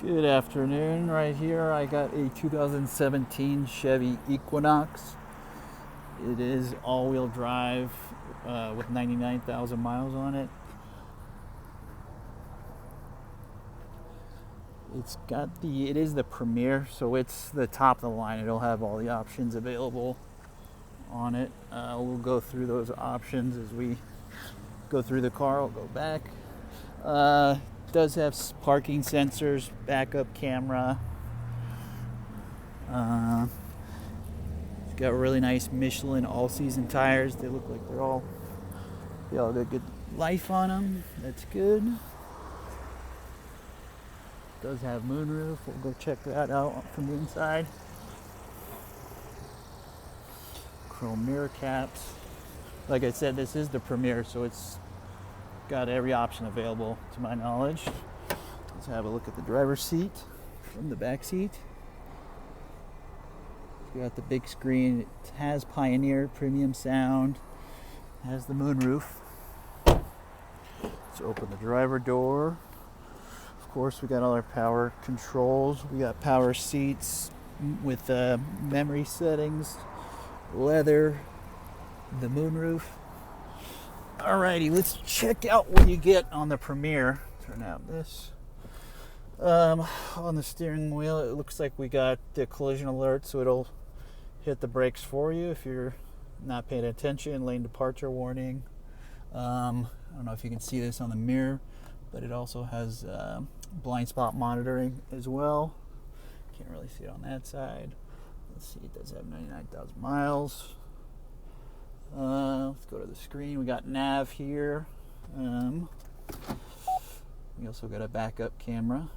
Good afternoon. Right here I got a 2017 Chevy Equinox. It is all-wheel drive with 99,000 miles on it. It is the Premier, so it's the top of the line. It'll have all the options available on it. We'll go through those options as we go through the car. I'll go back. Does have parking sensors, backup camera. It's got really nice Michelin all-season tires. They look like they all got good life on them. That's good. Does have moonroof. We'll go check that out from the inside. Chrome mirror caps. Like I said, this is the Premier, so it's got every option available to my knowledge. Let's have a look at the driver's seat from the back seat. It's got the big screen. It has Pioneer premium sound. It has the moonroof. Let's open the driver door. Of course, we got all our power controls. We got power seats with memory settings, leather, the moonroof. Alrighty, let's check out what you get on the Premier. Turn out this. On the steering wheel, it looks like we got the collision alert, so it'll hit the brakes for you if you're not paying attention. Lane departure warning. I don't know if you can see this on the mirror, but it also has blind spot monitoring as well. Can't really see it on that side. Let's see, it does have 99,000 miles. Let's go to the screen. We got nav here. We also got a backup camera.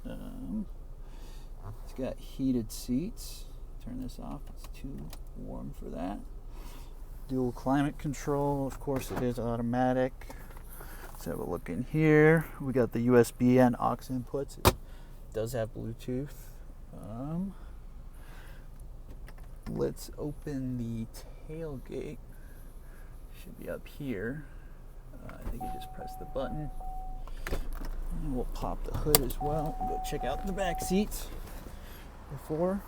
It's got heated seats. Turn this off. It's too warm for that. Dual climate control. Of course, it is automatic. Let's have a look in here. We got the USB and AUX inputs. It does have Bluetooth. Let's open the tailgate. Should be up here. I think you just press the button. And we'll pop the hood as well. We'll go check out the back seats before.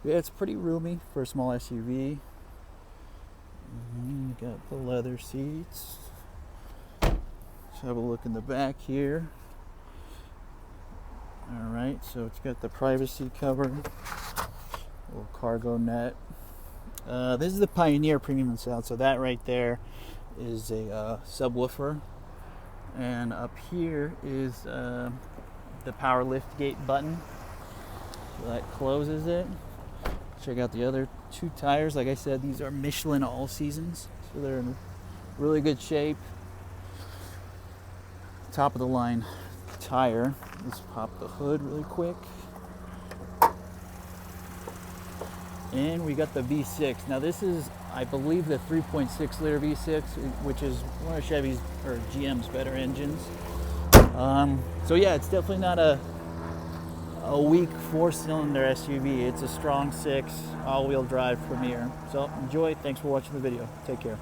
Yeah, it's pretty roomy for a small SUV. Got the leather seats. Let's have a look in the back here. Alright, so it's got the privacy cover, little cargo net. This is the Pioneer premium sound, so that right there is a subwoofer. And up here is the power liftgate button. So that closes it. Check out the other two tires. Like I said, these are Michelin all seasons, so they're in really good shape. Top of the line tire. Let's pop the hood really quick. And we got the V6. Now this is, I believe, the 3.6 liter V6, which is one of Chevy's or GM's better engines. So yeah, it's definitely not a weak 4-cylinder SUV. It's a strong 6 all-wheel drive Premier. So enjoy. Thanks for watching the video. Take care.